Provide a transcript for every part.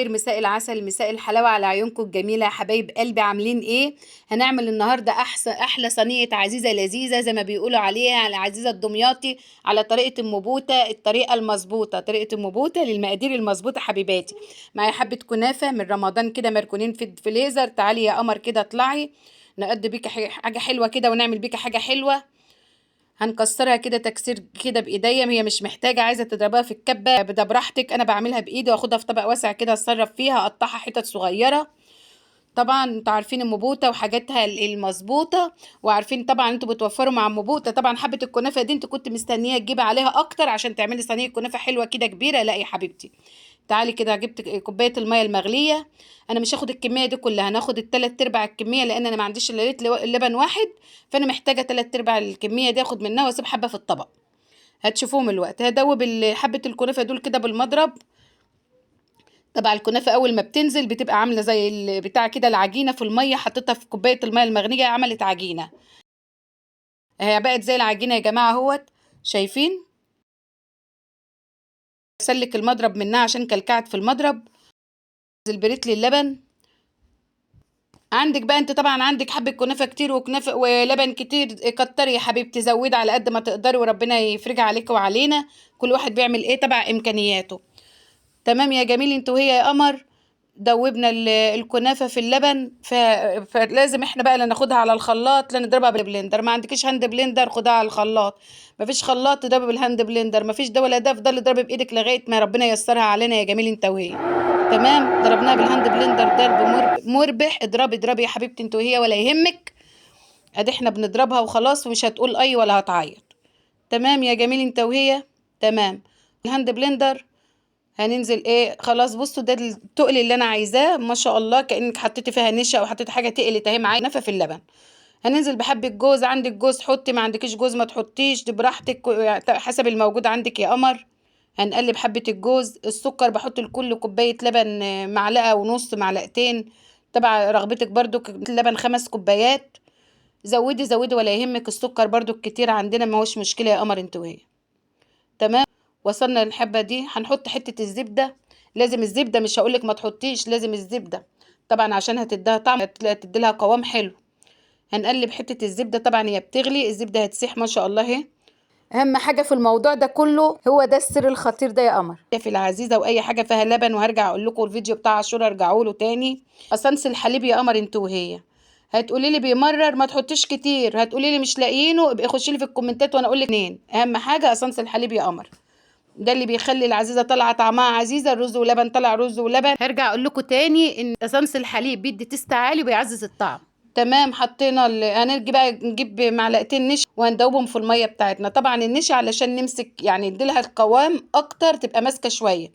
مساء العسل، مساء الحلاوة على عيونكم الجميلة يا حبايب قلبي، عاملين ايه؟ هنعمل النهاردة احلى صينية عزيزة لذيذة زي ما بيقولوا عليها، على عزيزة الدمياطي، على طريقة ام بوتة، الطريقة المظبوطة، طريقة ام بوتة للمقادير المظبوطة حبيباتي. معايا حبة كنافة من رمضان كده مركونين في الفريزر. تعالي يا قمر كده اطلعي نقضي بيك حاجة حلوة كده ونعمل بيك حاجة حلوة. هنكسرها كده تكسير كده بايديا، هي مش محتاجه، عايزه تضربها في الكبه ده براحتك، انا بعملها بايدي واخدها في طبق واسع كده اتصرف فيها، اقطعها حتت صغيره. طبعا انتوا عارفين ام بوته وحاجاتها المظبوطه، وعارفين طبعا انتوا بتوفروا مع ام بوته. طبعا حبه الكنافه دي انت كنت مستنيه تجيبي عليها اكتر عشان تعملي صينيه كنافه حلوه كده كبيره. لا يا حبيبتي، تعالي كده، جبت كوبايه الميه المغليه. انا مش هاخد الكميه دي كلها، هناخد التلات ارباع الكميه لان انا ما عنديش الا لتر لبن واحد، فانا محتاجه تلات ارباع الكميه دي اخد منها واسيب حبه في الطبق. هتشوفوهم الوقت. هدوب حبه الكنافه دول كده بالمضرب. طبعا الكنافه اول ما بتنزل بتبقى عامله زي البتاع كده، العجينه في الميه، حطيتها في كوبايه الميه المغليه عملت عجينه. هي بقت زي العجينه يا جماعه اهوت، شايفين؟ سلك المضرب منها عشان كلكعت في المضرب. البريت للبن. عندك بقى انت طبعا عندك حبه كنافه كتير وكنافه ولبن كتير، كتري يا حبيبتي، زودي على قد ما تقدري وربنا يفرجها عليك وعلينا. كل واحد بيعمل ايه تبع امكانياته. تمام يا جميل انت وهي يا قمر. دوبنا الكنافه في اللبن، فلازم احنا بقى لا ناخدها على الخلاط لا نضربها بالبلندر. ما عندكيش هاند بلندر خدها على الخلاط، ما فيش خلاط تضربي بالهاند بلندر، ما فيش ده ولا ده، افضلي اضربي بايدك لغايه ما ربنا ييسرها علينا يا جميل انت وهي. تمام، ضربناها بالهاند بلندر ضرب مربح. اضربي اضربي يا حبيبتي انت وهي ولا يهمك، ادي احنا بنضربها وخلاص، ومش هتقول اي ولا هتعيط. تمام يا جميل انت وهي. تمام. الهاند بلندر هننزل ايه، خلاص بصوا ده التقل اللي انا عايزاه، ما شاء الله كانك حطيتي فيها نشا او حطيتي حاجه تقلت اهي معايا نفه في اللبن. هننزل بحبه جوز، عندك جوز حطي، ما عندكيش جوز ما تحطيش، دي براحتك حسب الموجود عندك يا قمر. هنقلب حبه الجوز. السكر بحط لكل كوبايه لبن معلقه ونص معلقتين، طبعا رغبتك برضو. اللبن 5 كوبايات، زودي زودي ولا يهمك. السكر برضو الكتير عندنا ما هوش مشكله يا قمر انت وهي. تمام. وصلنا للحبة دي، هنحط حتة الزبدة. لازم الزبدة، مش هقولك ما تحطيش، لازم الزبدة طبعا عشان هتديها طعم، هتديلها قوام حلو. هنقلب حتة الزبدة، طبعا هي بتغلي الزبدة هتسيح ما شاء الله اهي. اهم حاجة في الموضوع ده كله هو ده السر الخطير ده يا قمر في العزيزة، واي حاجة فيها لبن، وهرجع اقول لكم الفيديو بتاع عاشوره ارجعوا له تاني. اسانس الحليب يا قمر انتوا وهي. هتقولي لي بيمرر ما تحطيش كتير، هتقولي لي مش لاقيينه، ابقي خشي لي في الكومنتات وانا اقول لك منين. اهم حاجة اسانس الحليب يا قمر، ده اللي بيخلي العزيزه طالعه طعمها عزيزه. الرز ولبن طلع رز ولبن. هرجع اقول لكم تاني ان اسانس الحليب بيدي تيست عالي وبيعزز الطعم. تمام. حطينا هنرجع بقى نجيب معلقتين نشا وهندوبهم في الميه بتاعتنا. طبعا النشا علشان نمسك يعني نديلها القوام اكتر، تبقى ماسكه شويه.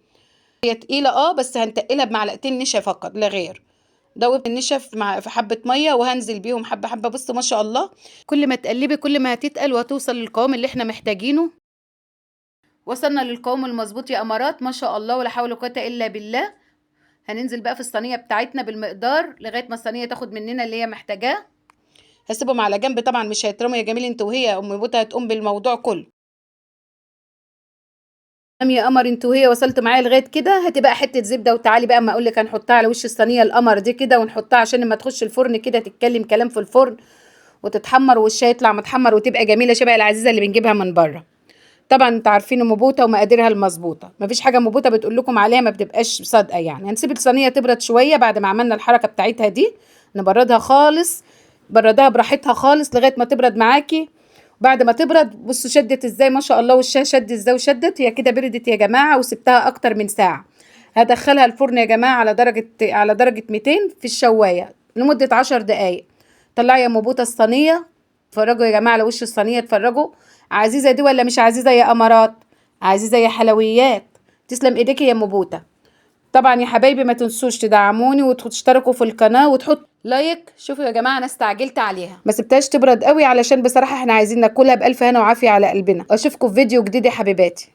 هي تقيله بس هنتقلها بمعلقتين نشا فقط لا غير. دوبت النشا في حبه ميه وهنزل بيهم حبه حبه. بصوا ما شاء الله، كل ما تقلبي كل ما هتتقل وهتوصل للقوام اللي احنا محتاجينه. وصلنا للقوام المظبوط يا امارات ما شاء الله، ولا حول ولا قوه الا بالله. هننزل بقى في الصينيه بتاعتنا بالمقدار لغايه ما الصينيه تاخد مننا اللي هي محتاجاه. هسيبهم على جنب، طبعا مش هيترموا يا جميل انت وهي، ام بوته هتقوم بالموضوع كله. تمام يا قمر انت وهي، وصلت معايا لغايه كده. هاتي بقى حته زبده وتعالي بقى اما اقول لك هنحطها على وش الصينيه القمر دي كده، ونحطها عشان لما تخش الفرن كده تتكلم كلام في الفرن وتتحمر، وشها يطلع متحمر وتبقى جميله شبه العزيزه اللي بنجيبها من بره. طبعا انتوا عارفين ام بوته ومقاديرها المظبوطه، مفيش حاجه ام بوته بتقول لكم عليها ما بتبقاش صادقه يعني. هنسيب الصينيه تبرد شويه بعد ما عملنا الحركه بتاعتها دي، نبردها خالص، بردها براحتها خالص لغايه ما تبرد معاكي. بعد ما تبرد بصوا شدت ازاي ما شاء الله، وشها شد ازاي وشدت. هي كده بردت يا جماعه، وسبتها اكتر من ساعه. هدخلها الفرن يا جماعه على درجه 200 في الشوايه لمده 10 دقائق. طلعي يا ام بوته الصينيه، اتفرجوا يا جماعه على وش الصينيه، اتفرجوا. عزيزه دي ولا مش عزيزه يا امارات؟ عزيزه يا حلويات. تسلم ايديكي يا ام بوته. طبعا يا حبايبي ما تنسوش تدعموني وتشتركوا في القناه وتحطوا لايك. شوفوا يا جماعه انا استعجلت عليها، ما سبتهاش تبرد قوي علشان بصراحه احنا عايزين ناكلها بالف هنا وعافيه على قلبنا. اشوفكم في فيديو جديد يا حبيباتي.